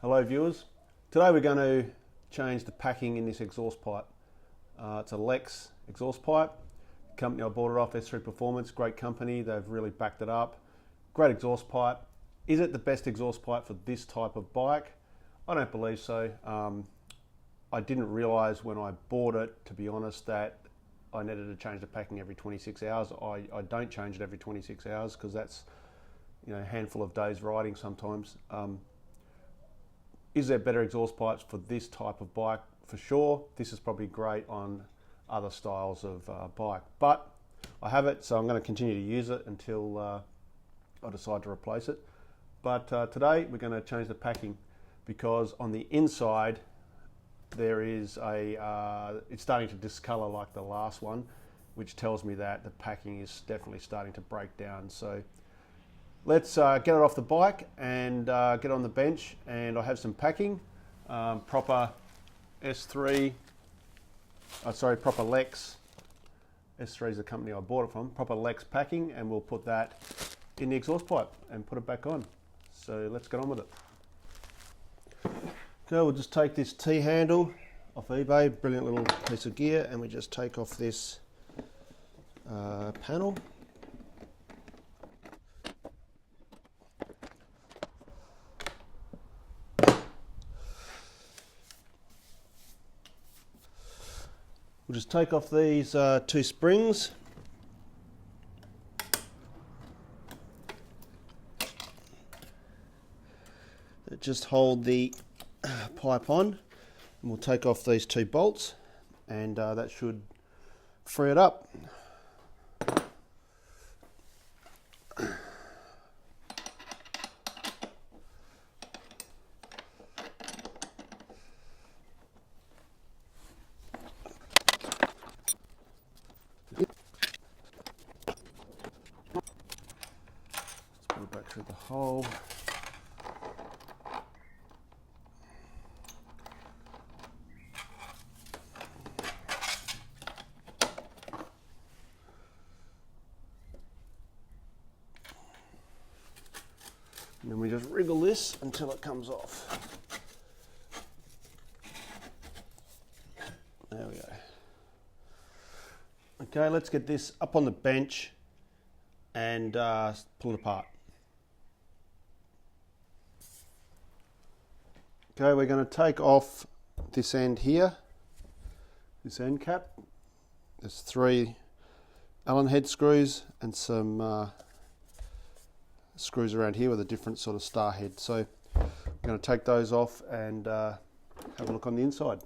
Hello viewers, today we're going to change the packing in this exhaust pipe. It's a Lexx exhaust pipe. The company I bought it off, S3 Performance, great company, they've really backed it up. Great exhaust pipe. Is it the best exhaust pipe for this type of bike? I don't believe so. I didn't realise when I bought it, to be honest, that I needed to change the packing every 26 hours. I don't change it every 26 hours because that's a handful of days riding sometimes. Is there better exhaust pipes for this type of bike? For sure. This is probably great on other styles of bike, but I have it, so I'm going to continue to use it until I decide to replace it. But today we're going to change the packing because on the inside there is it's starting to discolor like the last one, which tells me that the packing is definitely starting to break down. So let's get it off the bike and get on the bench, and I have some packing, proper S3, proper Lexx. S3 is the company I bought it from, proper Lexx packing, and we'll put that in the exhaust pipe and put it back on. So let's get on with it. Okay, we'll just take this T-handle off eBay, brilliant little piece of gear, and we just take off this panel. We'll just take off these two springs. That just hold the pipe on, and we'll take off these two bolts, and that should free it up. Let's put it back through the hole. And then we just wriggle this until it comes off. There we go. Okay, let's get this up on the bench and pull it apart. Okay, we're going to take off this end here, this end cap. There's 3 Allen head screws and some screws around here with a different sort of star head. So I'm going to take those off and have a look on the inside.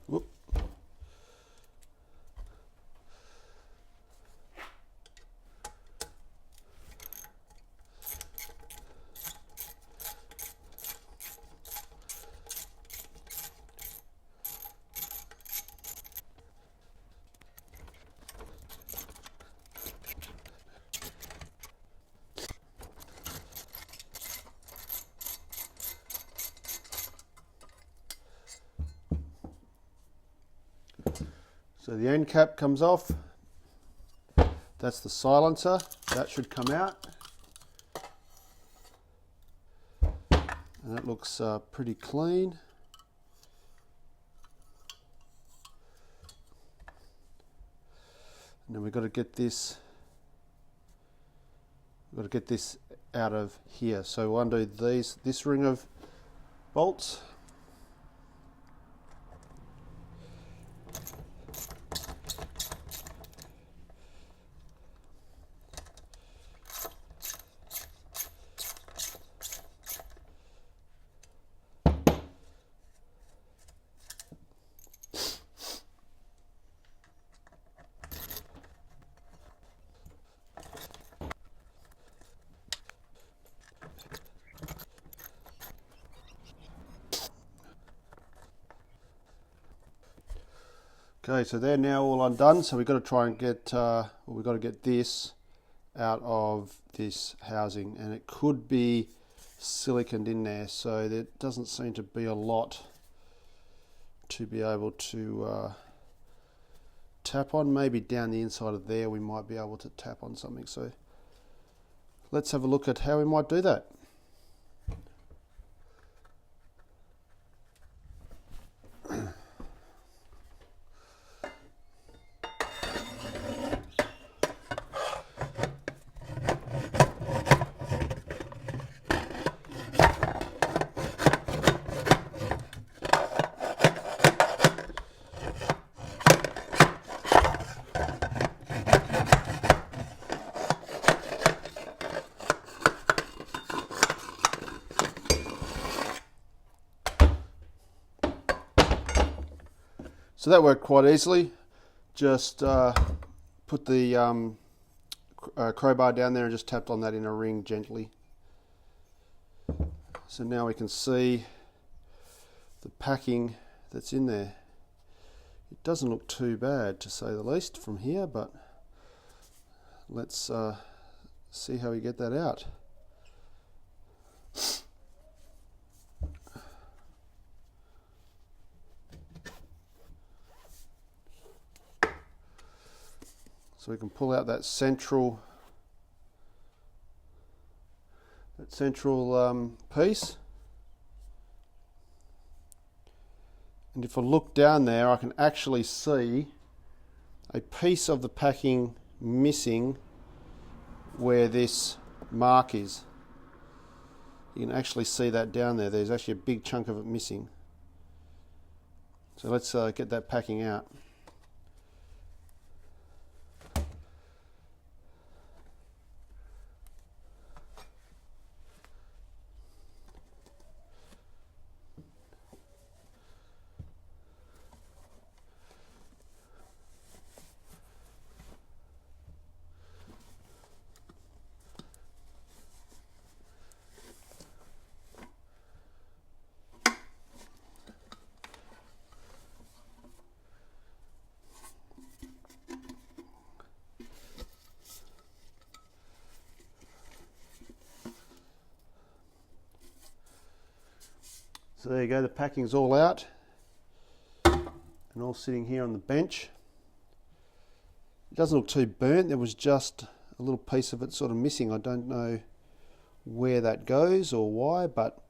Whoop. So the end cap comes off. That's the silencer. That should come out. And that looks pretty clean. And then we've got to get this. Out of here. So we'll undo this ring of bolts. Okay, so they're now all undone. So we've got to try and get, we've got to get this out of this housing, and it could be siliconed in there. So there doesn't seem to be a lot to be able to tap on. Maybe down the inside of there we might be able to tap on something. So let's have a look at how we might do that. So that worked quite easily. Just put the crowbar down there and just tapped on that in a ring gently. So now we can see the packing that's in there. It doesn't look too bad, to say the least, from here, but let's see how we get that out. So we can pull out that central piece, and if I look down there I can actually see a piece of the packing missing where this mark is. You can actually see that down there. There's actually a big chunk of it missing. So let's get that packing out. So there you go, the packing's all out and all sitting here on the bench. It doesn't look too burnt. There was just a little piece of it sort of missing. I don't know where that goes or why, but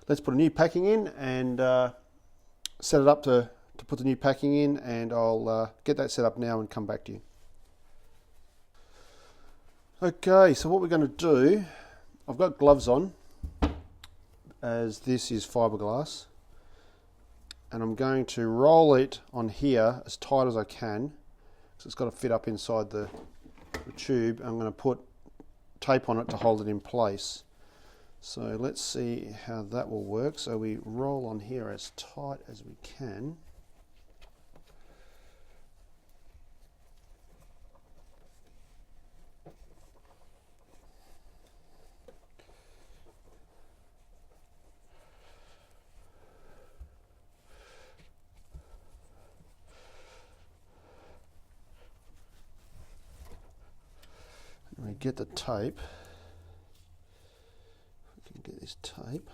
let's put a new packing in and set it up to put the new packing in, and I'll get that set up now and come back to you. Okay, so what we're going to do, I've got gloves on, as this is fiberglass, and I'm going to roll it on here as tight as I can, because it's got to fit up inside the tube. I'm going to put tape on it to hold it in place. So let's see how that will work. So we roll on here as tight as we can. We get the tape. We can get this tape.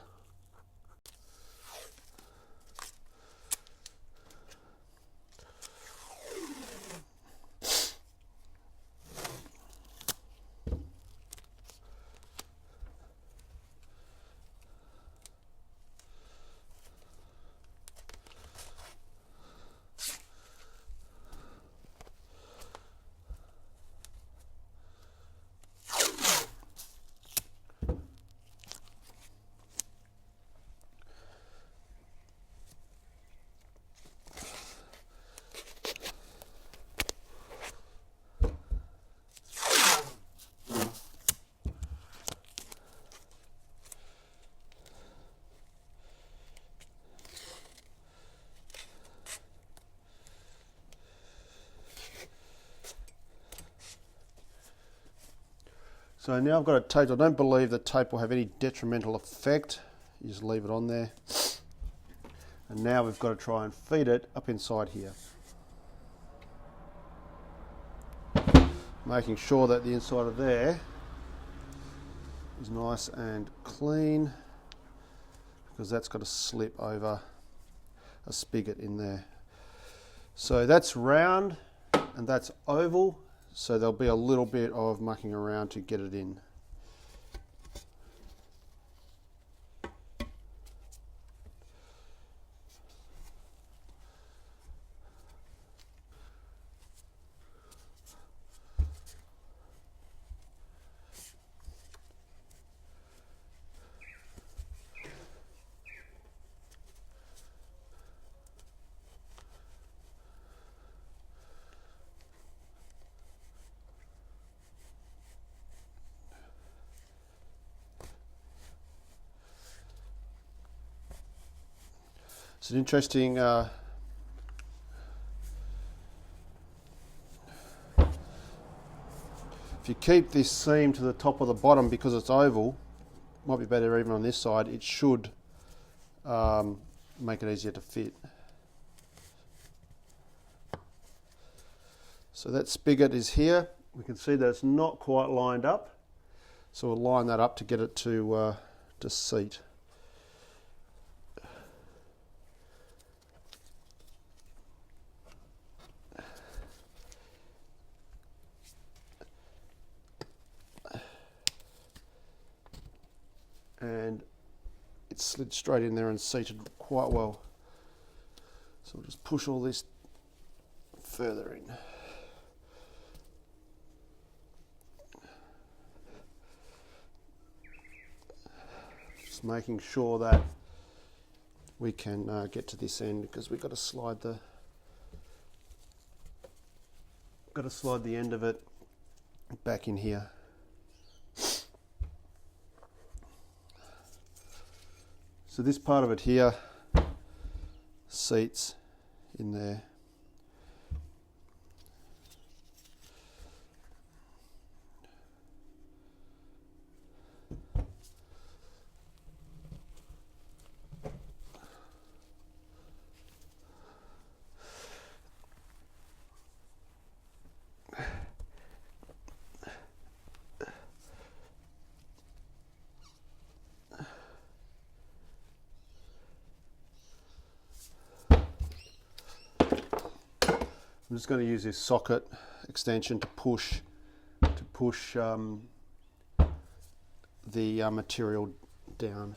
So now I've got it taped. I don't believe the tape will have any detrimental effect. You just leave it on there. And now we've got to try and feed it up inside here. Making sure that the inside of there is nice and clean, because that's got to slip over a spigot in there. So that's round. and that's oval, so there'll be a little bit of mucking around to get it in. It's an interesting if you keep this seam to the top of the bottom because it's oval, might be better even on this side, it should make it easier to fit. So that spigot is here. We can see that it's not quite lined up, so we'll line that up to get it to seat. And it slid straight in there and seated quite well. So we'll just push all this further in. Just making sure that we can get to this end, because we've got to slide the end of it back in here. So this part of it here seats in there. I'm just going to use this socket extension to push the material down.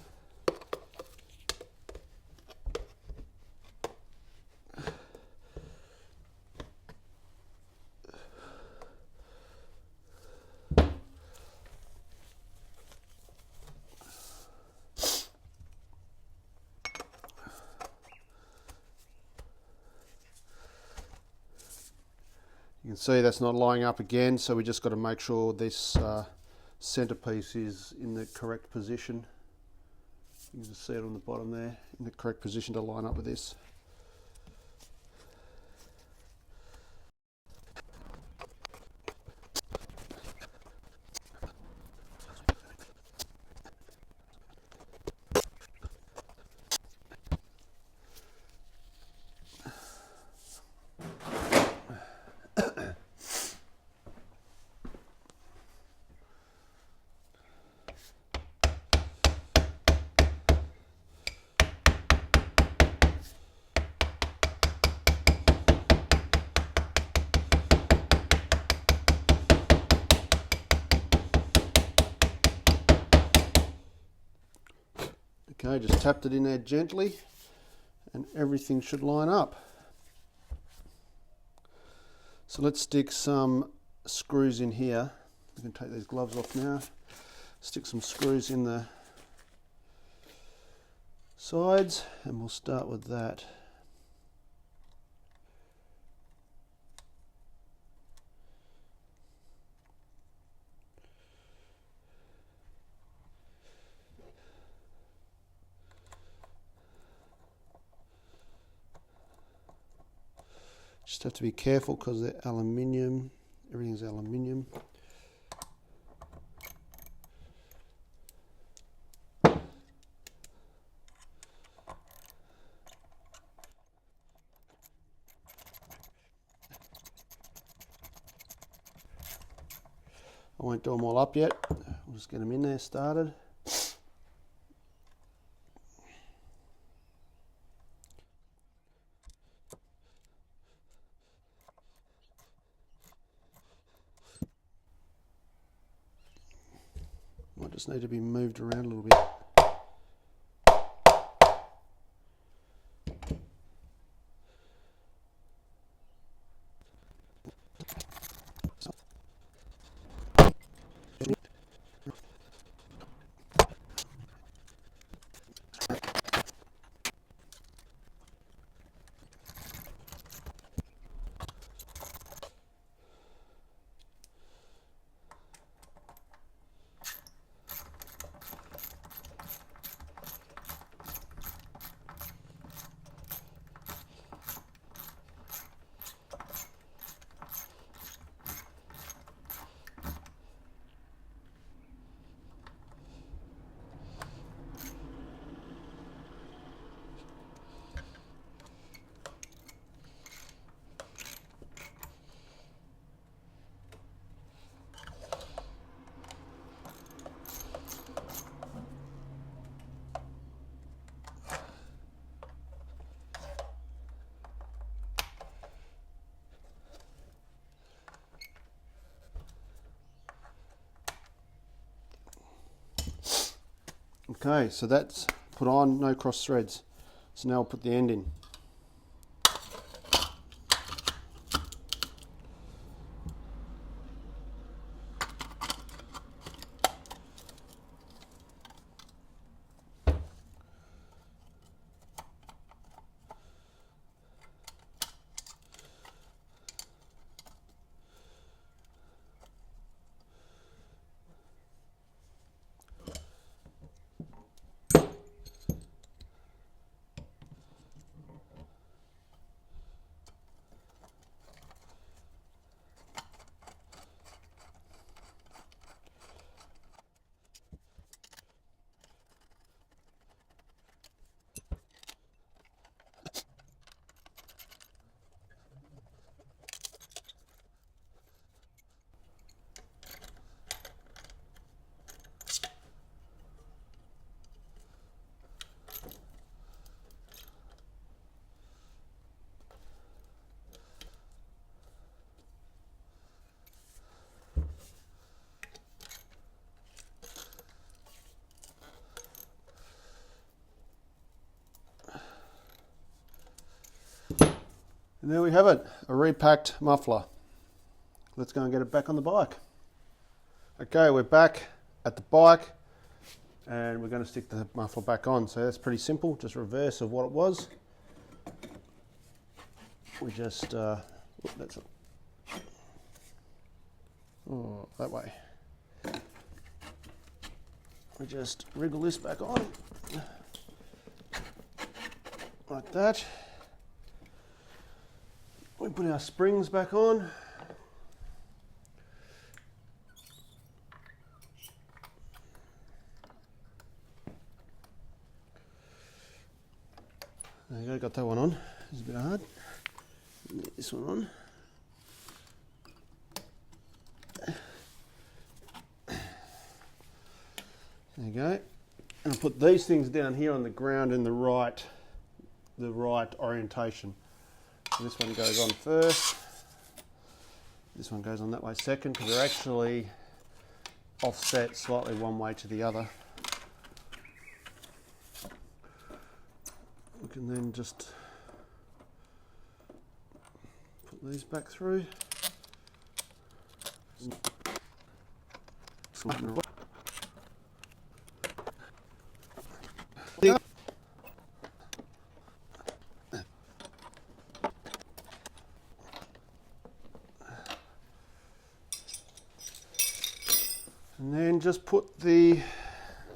You can see that's not lining up again, so we just got to make sure this centerpiece is in the correct position. You can just see it on the bottom there, in the correct position to line up with this. Okay, just tapped it in there gently and everything should line up. So let's stick some screws in here. We can take these gloves off now. Stick some screws in the sides and we'll start with that. Just have to be careful because they're aluminium. Everything's aluminium. I won't do them all up yet. We'll just get them in there started. just need to be moved around a little bit. Okay, so that's put on, no cross threads. So now I'll put the end in. And there we have it, a repacked muffler. Let's go and get it back on the bike. Okay, we're back at the bike and we're going to stick the muffler back on. So that's pretty simple, just reverse of what it was. We just, that's it. Oh, that way. We just wriggle this back on, like that. We put our springs back on. There you go, got that one on. It's a bit hard. Get this one on. There you go. And I'll put these things down here on the ground in the right orientation. So this one goes on first. This one goes on that way second, because they're actually offset slightly one way to the other. We can then just put these back through. And then just put the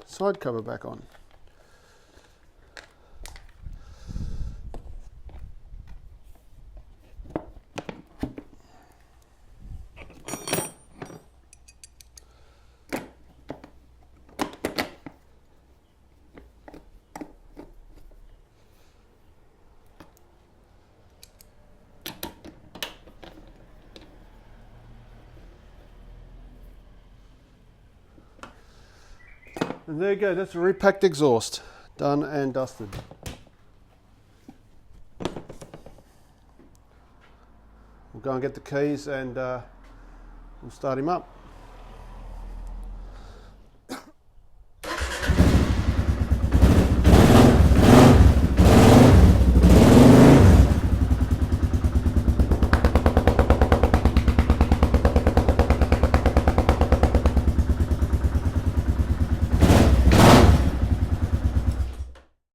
side cover back on. And there you go, that's a repacked exhaust, done and dusted. We'll go and get the keys and we'll start him up.